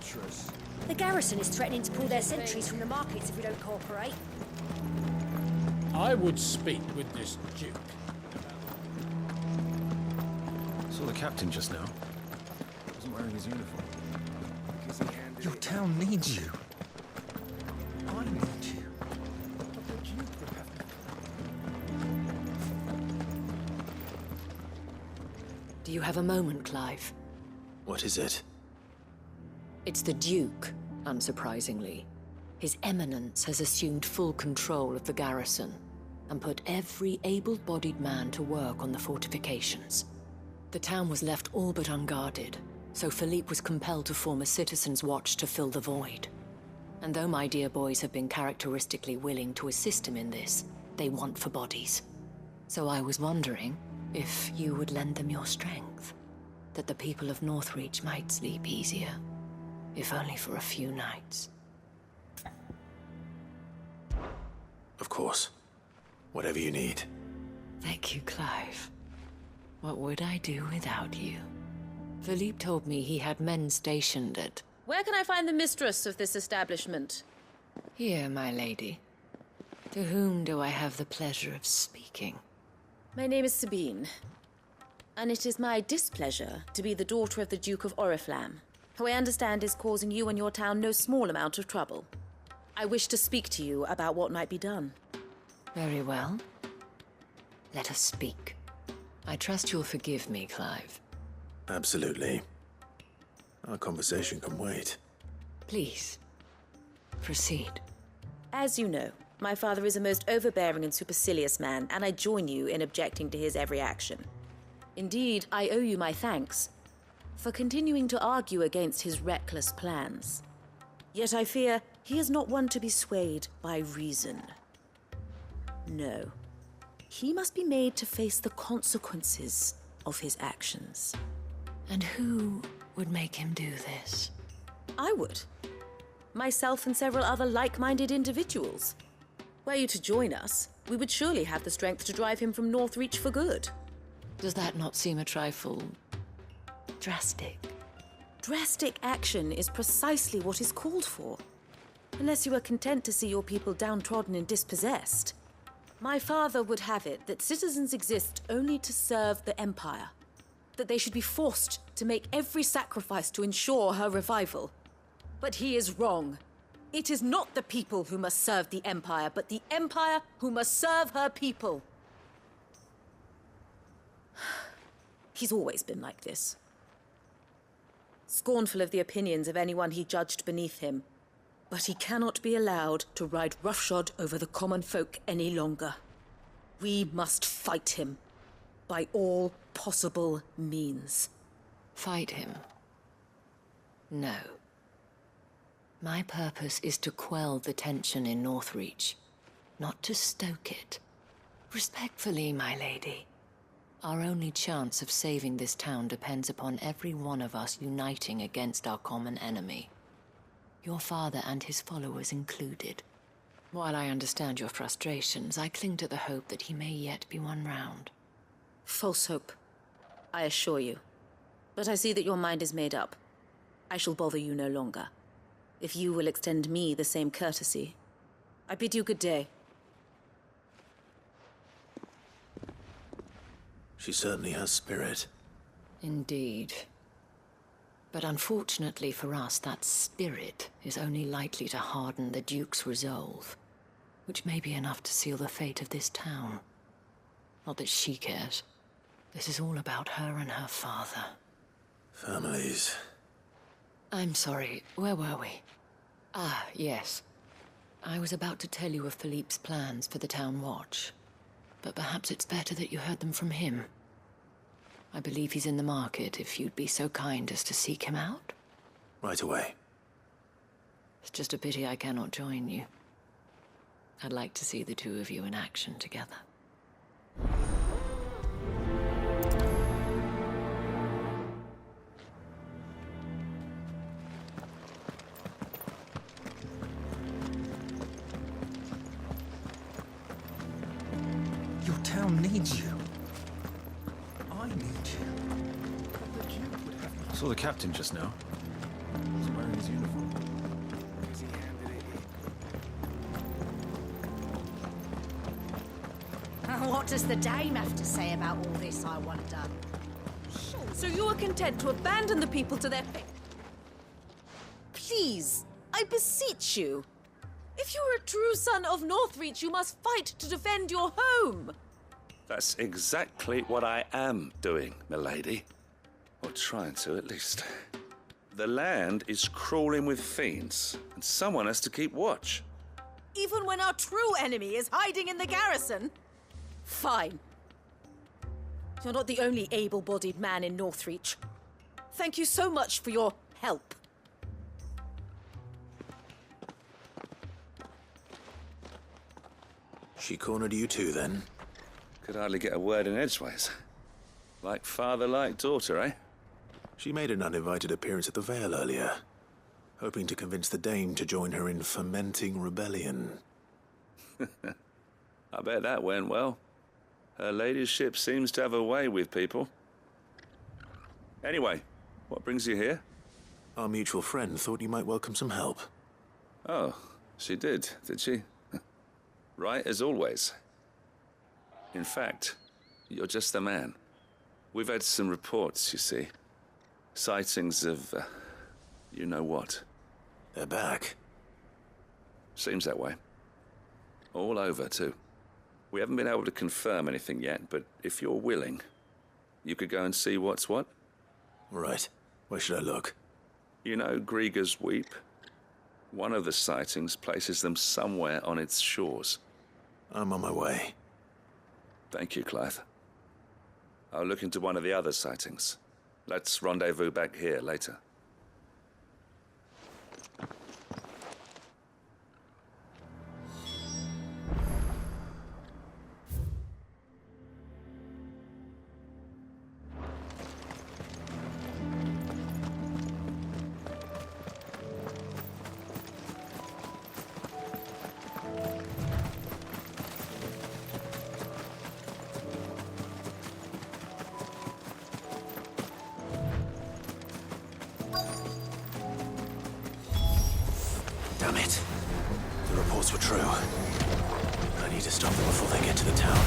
fortress. The garrison is threatening to pull their sentries from the markets if we don't cooperate. I would speak with this duke. Saw the captain just now. Wasn't wearing his uniform. Because he handed Your it- town needs you. I need you. But the Duke would have to... Do you have a moment, Clive? What is it? It's the Duke, unsurprisingly. His Eminence has assumed full control of the garrison and put every able-bodied man to work on the fortifications. The town was left all but unguarded, so Philippe was compelled to form a citizens' watch to fill the void. And though my dear boys have been characteristically willing to assist him in this, they want for bodies. So I was wondering if you would lend them your strength, that the people of Northreach might sleep easier, if only for a few nights. Of course. Whatever you need. Thank you, Clive. What would I do without you? Philippe told me he had men stationed at... Where can I find the mistress of this establishment? Here, my lady. To whom do I have the pleasure of speaking? My name is Sabine, and it is my displeasure to be the daughter of the Duke of Oriflamme, who I understand is causing you and your town no small amount of trouble. I wish to speak to you about what might be done. Very well. Let us speak. I trust you'll forgive me, Clive. Absolutely. Our conversation can wait. Please, proceed. As you know, my father is a most overbearing and supercilious man, and I join you in objecting to his every action. Indeed, I owe you my thanks for continuing to argue against his reckless plans. Yet I fear he is not one to be swayed by reason. No. He must be made to face the consequences of his actions. And who would make him do this? I would. Myself and several other like-minded individuals. Were you to join us, we would surely have the strength to drive him from Northreach for good. Does that not seem a trifle... drastic? Drastic action is precisely what is called for. Unless you are content to see your people downtrodden and dispossessed. My father would have it that citizens exist only to serve the Empire. That they should be forced to make every sacrifice to ensure her revival. But he is wrong. It is not the people who must serve the Empire, but the Empire who must serve her people. He's always been like this. Scornful of the opinions of anyone he judged beneath him. But he cannot be allowed to ride roughshod over the common folk any longer. We must fight him by all possible means. Fight him? No. My purpose is to quell the tension in Northreach, not to stoke it. Respectfully, my lady. Our only chance of saving this town depends upon every one of us uniting against our common enemy. Your father and his followers included. While I understand your frustrations, I cling to the hope that he may yet be won round. False hope, I assure you. But I see that your mind is made up. I shall bother you no longer. If you will extend me the same courtesy, I bid you good day. She certainly has spirit. Indeed. But unfortunately for us, that spirit is only likely to harden the Duke's resolve, which may be enough to seal the fate of this town. Not that she cares. This is all about her and her father. Families. I'm sorry, where were we? Ah, yes. I was about to tell you of Philippe's plans for the town watch, but perhaps it's better that you heard them from him. I believe he's in the market, if you'd be so kind as to seek him out. Right away. It's just a pity I cannot join you. I'd like to see the two of you in action together. Your town needs you. I need you. But the Duke would have to... Saw the captain just now. Wasn't wearing his uniform? Because he handed it in. What does the dame have to say about all this, I wonder? So you are content to abandon the people to their fate? Please, I beseech you. If you are a true son of Northreach, you must fight to defend your home. That's exactly what I am doing, milady. Or trying to, at least. The land is crawling with fiends, and someone has to keep watch. Even when our true enemy is hiding in the garrison? Fine. You're not the only able-bodied man in Northreach. Thank you so much for your help. She cornered you too, then? Could hardly get a word in edgeways. Like father, like daughter, eh? She made an uninvited appearance at the Vale earlier, hoping to convince the Dame to join her in fomenting rebellion. I bet that went well. Her ladyship seems to have a way with people. Anyway, what brings you here? Our mutual friend thought you might welcome some help. Oh, she did she? Right as always. In fact, you're just the man. We've had some reports, you see. Sightings of, you know what. They're back. Seems that way. All over, too. We haven't been able to confirm anything yet, but if you're willing, you could go and see what's what. Right. Where should I look? You know Grieger's Weep? One of the sightings places them somewhere on its shores. I'm on my way. Thank you, Clive. I'll look into one of the other sightings. Let's rendezvous back here later. Damn it. The reports were true. I need to stop them before they get to the town.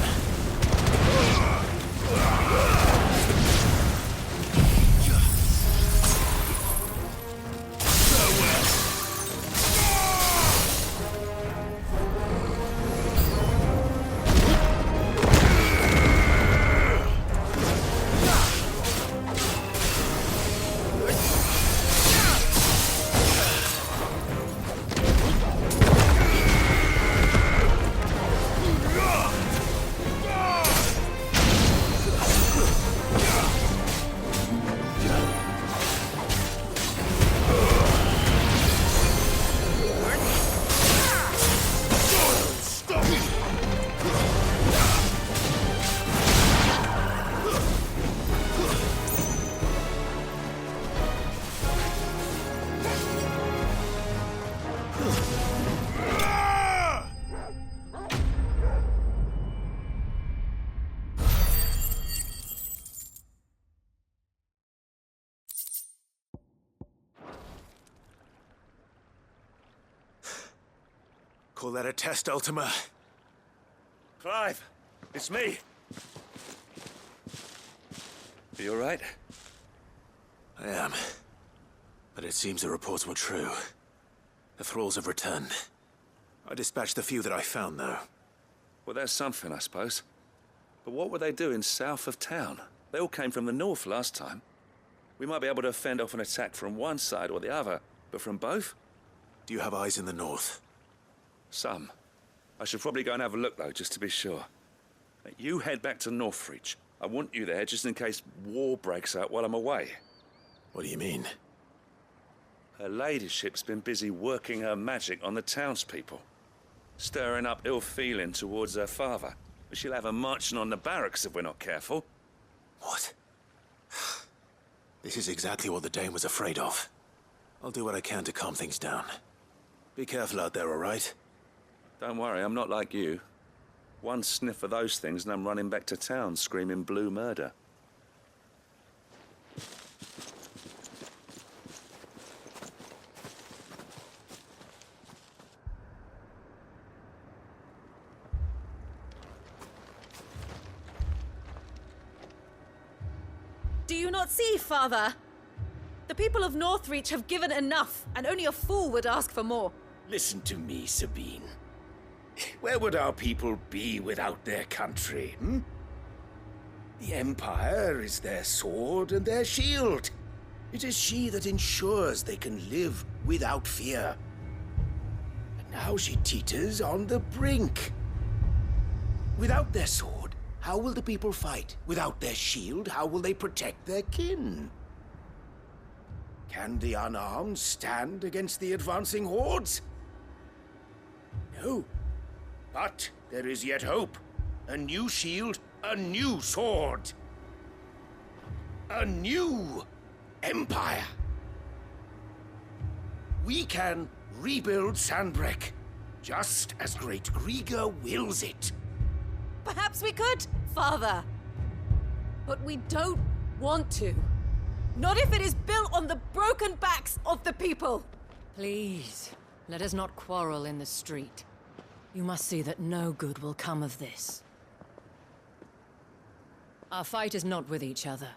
Call that a test, Ultima? Clive, it's me. Are you all right? I am. But it seems the reports were true. The thralls have returned. I dispatched the few that I found, though. Well, that's something, I suppose. But what were they doing south of town? They all came from the north last time. We might be able to fend off an attack from one side or the other, but from both? Do you have eyes in the north? Some. I should probably go and have a look, though, just to be sure. You head back to Northreach. I want you there just in case war breaks out while I'm away. What do you mean? Her ladyship's been busy working her magic on the townspeople, stirring up ill feeling towards her father. But she'll have her marching on the barracks if we're not careful. What? This is exactly what the Dame was afraid of. I'll do what I can to calm things down. Be careful out there, all right? Don't worry, I'm not like you. One sniff of those things and I'm running back to town screaming blue murder. Do you not see, Father? The people of Northreach have given enough, and only a fool would ask for more. Listen to me, Sabine. Where would our people be without their country, hmm? The Empire is their sword and their shield. It is she that ensures they can live without fear. And now she teeters on the brink. Without their sword, how will the people fight? Without their shield, how will they protect their kin? Can the unarmed stand against the advancing hordes? No. But there is yet hope. A new shield, a new sword. A new empire. We can rebuild Sandbreck, just as Great Griga wills it. Perhaps we could, Father. But we don't want to. Not if it is built on the broken backs of the people. Please, let us not quarrel in the street. You must see that no good will come of this. Our fight is not with each other,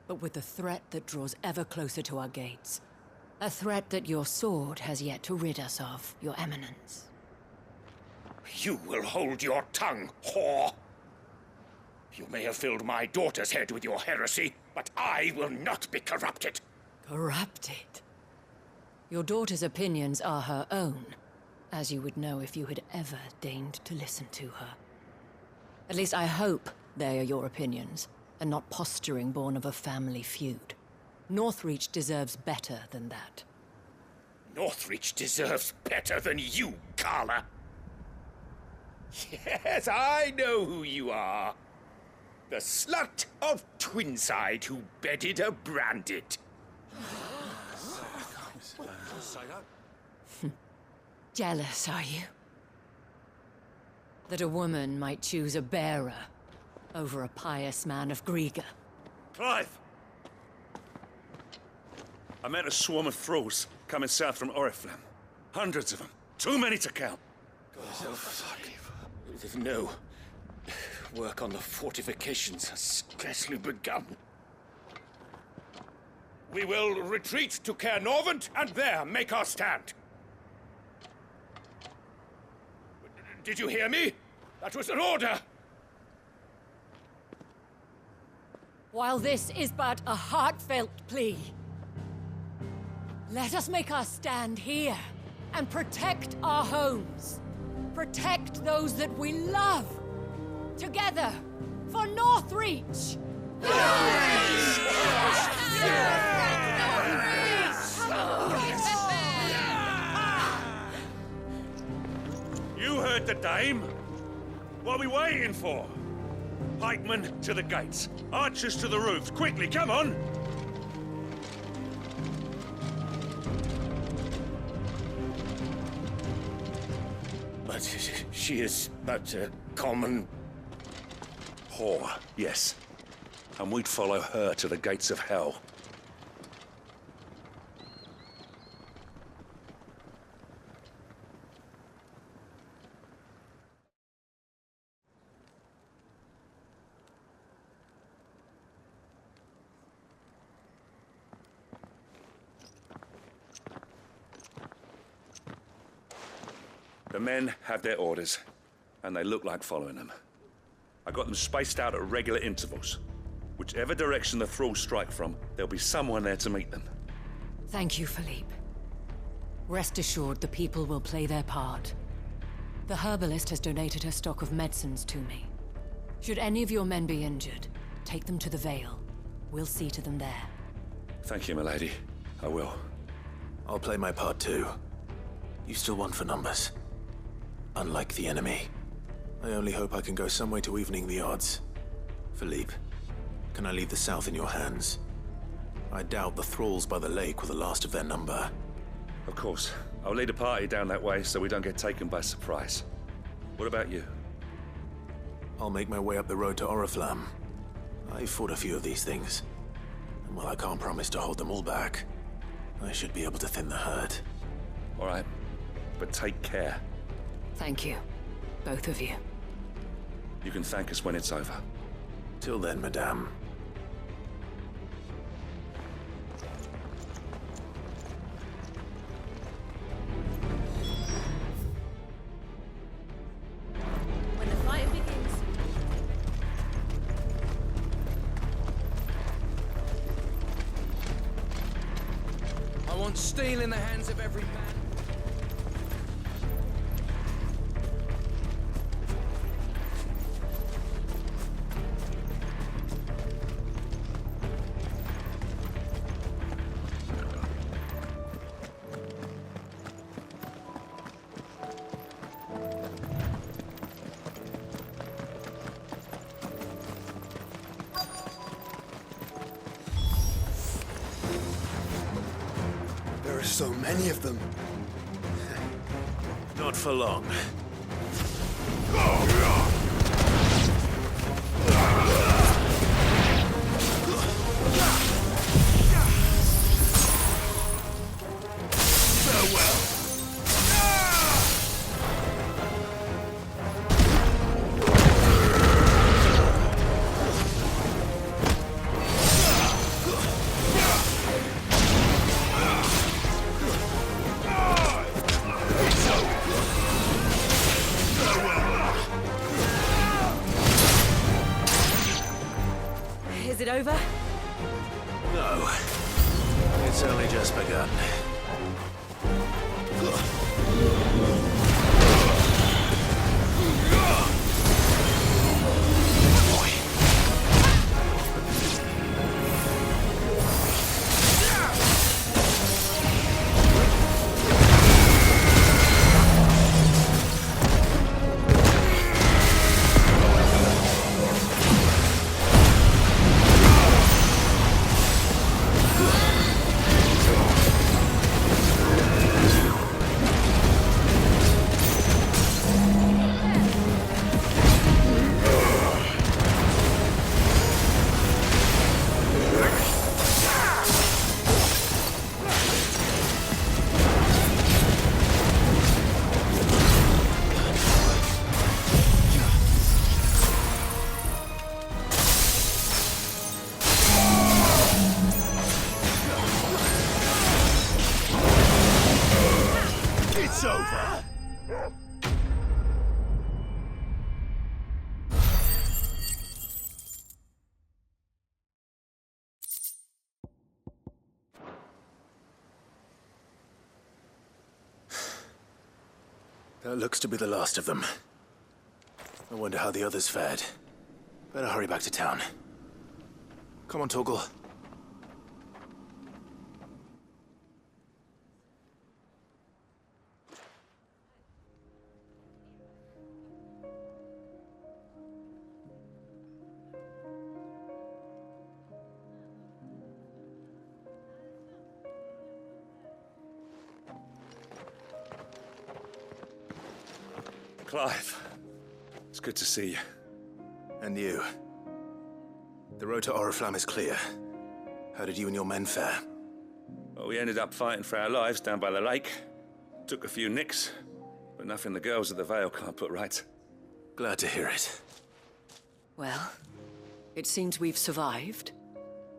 but with the threat that draws ever closer to our gates. A threat that your sword has yet to rid us of, Your Eminence. You will hold your tongue, whore! You may have filled my daughter's head with your heresy, but I will not be corrupted. Corrupted? Your daughter's opinions are her own, as you would know if you had ever deigned to listen to her. At least I hope they are your opinions, and not posturing born of a family feud. Northreach deserves better than that. Northreach deserves better than you, Carla. Yes, I know who you are. The slut of Twinside who bedded a branded. Jealous, are you? That a woman might choose a bearer over a pious man of Griga. Clive! I met a swarm of thralls coming south from Oriflamme. Hundreds of them. Too many to count. No. Work on the fortifications has scarcely begun. We will retreat to Caer Norvent and there make our stand. Did you hear me? That was an order! While this is but a heartfelt plea, let us make our stand here and protect our homes. Protect those that we love. Together, for Northreach! You heard the dame. What are we waiting for? Pikemen to the gates. Archers to the roofs. Quickly, come on! But she is but a common... whore, yes. And we'd follow her to the gates of hell. The men have their orders, and they look like following them. I got them spaced out at regular intervals. Whichever direction the thralls strike from, there'll be someone there to meet them. Thank you, Philippe. Rest assured the people will play their part. The herbalist has donated her stock of medicines to me. Should any of your men be injured, take them to the Vale. We'll see to them there. Thank you, milady. I will. I'll play my part too. You still want for numbers. Unlike the enemy. I only hope I can go some way to evening the odds. Philippe, can I leave the south in your hands? I doubt the thralls by the lake were the last of their number. Of course. I'll lead a party down that way so we don't get taken by surprise. What about you? I'll make my way up the road to Oriflamme. I've fought a few of these things. And while I can't promise to hold them all back, I should be able to thin the herd. All right. But take care. Thank you, both of you. You can thank us when it's over. Till then, madame. want steel in the hands of every man. There are so many of them. Not for long. Is it over? No. It's only just begun. It's over! That looks to be the last of them. I wonder how the others fared. Better hurry back to town. Come on, Torgal. Clive, it's good to see you. And you. The road to Oriflamme is clear. How did you and your men fare? Well, we ended up fighting for our lives down by the lake. Took a few nicks, but nothing the girls at the Vale can't put right. Glad to hear it. Well, it seems we've survived.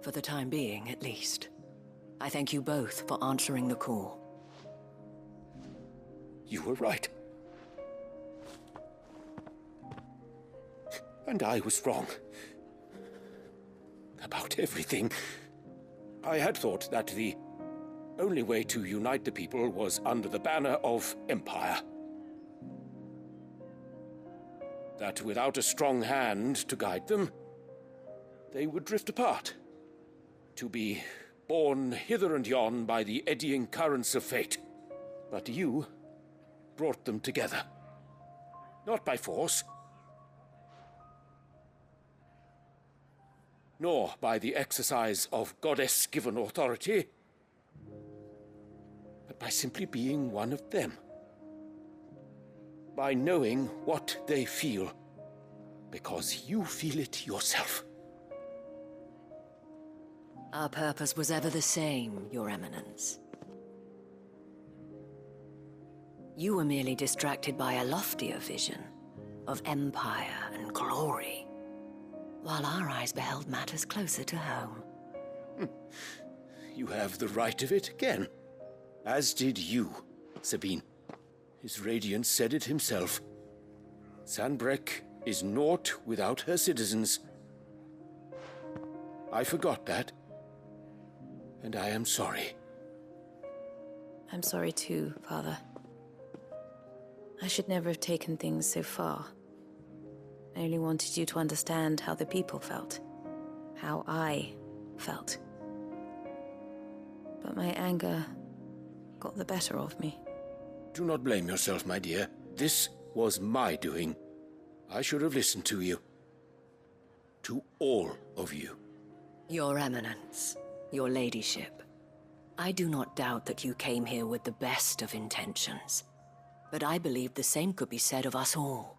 For the time being, at least. I thank you both for answering the call. You were right. And I was wrong. About everything. I had thought that the only way to unite the people was under the banner of Empire. That without a strong hand to guide them, they would drift apart. To be borne hither and yon by the eddying currents of fate. But you brought them together. Not by force, nor by the exercise of goddess-given authority, but by simply being one of them. By knowing what they feel, because you feel it yourself. Our purpose was ever the same, Your Eminence. You were merely distracted by a loftier vision of empire and glory, while our eyes beheld matters closer to home. You have the right of it again. As did you, Sabine. His radiance said it himself. Sanbreque is naught without her citizens. I forgot that, and I am sorry. I'm sorry too, Father. I should never have taken things so far. I only wanted you to understand how the people felt. How I felt. But my anger got the better of me. Do not blame yourself, my dear. This was my doing. I should have listened to you. To all of you. Your Eminence, your ladyship, I do not doubt that you came here with the best of intentions. But I believe the same could be said of us all.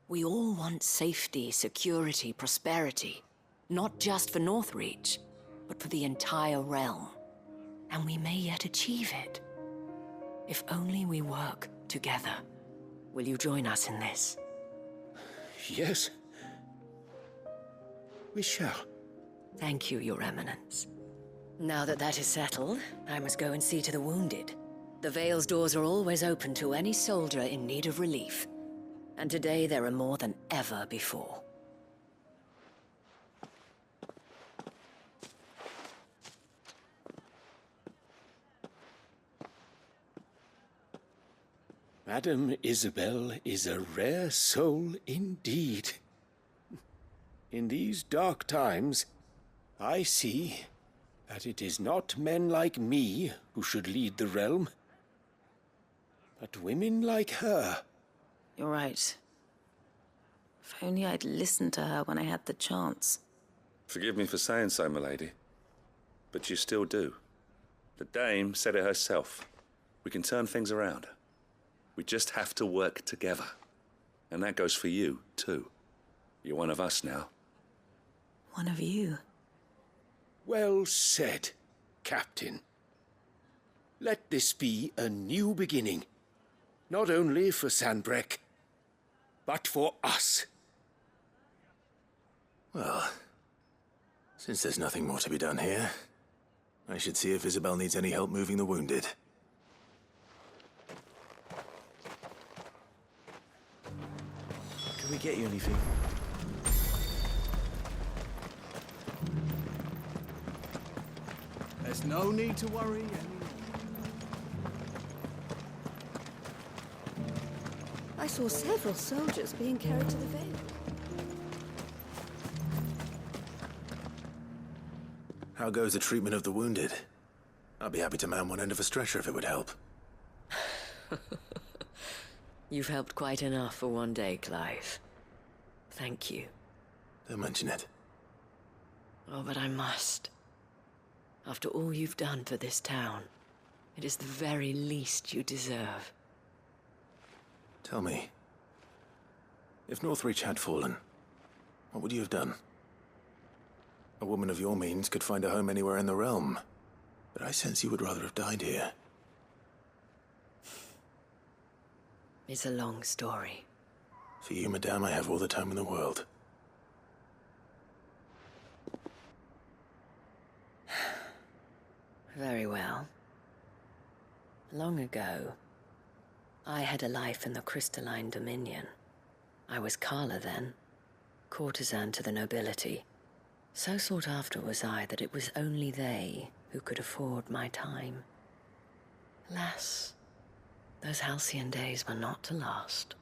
We all want safety, security, prosperity. Not just for Northreach, but for the entire realm. And we may yet achieve it. If only we work together. Will you join us in this? Yes. We shall. Thank you, Your Eminence. Now that that is settled, I must go and see to the wounded. The Vale's doors are always open to any soldier in need of relief. And today there are more than ever before. Madame Isabel is a rare soul indeed. In these dark times, I see that it is not men like me who should lead the realm, but women like her. You're right. If only I'd listened to her when I had the chance. Forgive me for saying so, milady, but you still do. The Dame said it herself. We can turn things around. We just have to work together. And that goes for you, too. You're one of us now. One of you? Well said, Captain. Let this be a new beginning. Not only for Sanbreque, but for us. Well, since there's nothing more to be done here, I should see if Isabel needs any help moving the wounded. Can we get you anything? There's no need to worry anymore. I saw several soldiers being carried to the Vale. How goes the treatment of the wounded? I'd be happy to man one end of a stretcher if it would help. You've helped quite enough for one day, Clive. Thank you. Don't mention it. Oh, but I must. After all you've done for this town, it is the very least you deserve. Tell me, if Northreach had fallen, what would you have done? A woman of your means could find a home anywhere in the realm, but I sense you would rather have died here. It's a long story. For you, madame, I have all the time in the world. Very well. Long ago, I had a life in the Crystalline Dominion. I was Carla then, courtesan to the nobility. So sought after was I that it was only they who could afford my time. Alas, those halcyon days were not to last.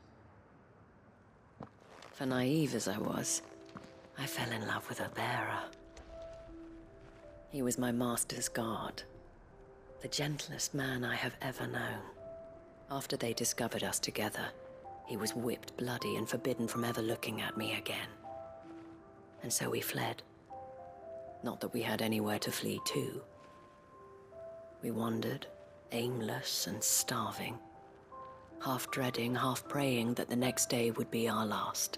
For naive as I was, I fell in love with a bearer. He was my master's guard, the gentlest man I have ever known. After they discovered us together, he was whipped bloody and forbidden from ever looking at me again. And so we fled. Not that we had anywhere to flee to. We wandered, aimless and starving, half dreading, half praying that the next day would be our last.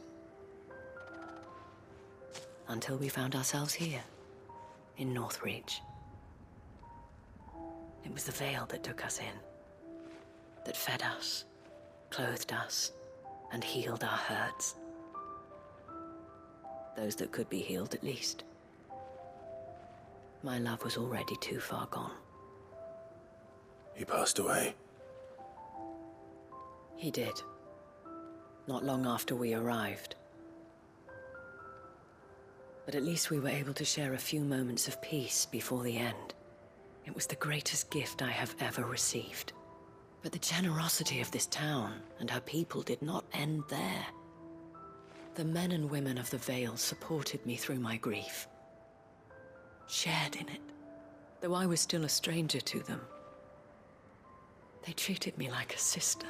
Until we found ourselves here, in Northreach. It was the Vale that took us in, that fed us, clothed us, and healed our hurts. Those that could be healed, at least. My love was already too far gone. He passed away. He did. Not long after we arrived. But at least we were able to share a few moments of peace before the end. It was the greatest gift I have ever received. But the generosity of this town and her people did not end there. The men and women of the Vale supported me through my grief, shared in it, though I was still a stranger to them. They treated me like a sister.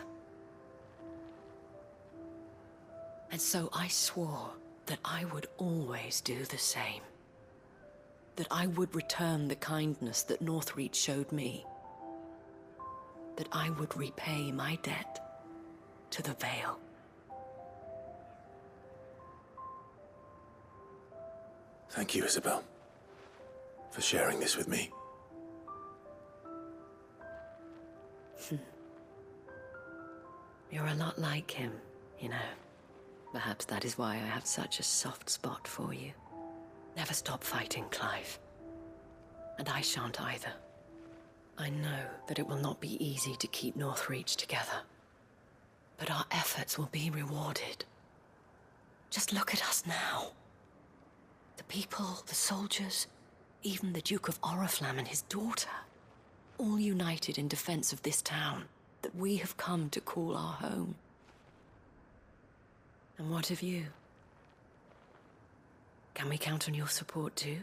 And so I swore that I would always do the same. That I would return the kindness that Northreach showed me. That I would repay my debt to the Vale. Thank you, Isabel, for sharing this with me. You're a lot like him, you know. Perhaps that is why I have such a soft spot for you. Never stop fighting, Clive. And I shan't either. I know that it will not be easy to keep Northreach together. But our efforts will be rewarded. Just look at us now. The people, the soldiers, even the Duke of Oriflamme and his daughter, all united in defense of this town that we have come to call our home. And what of you? Can we count on your support too?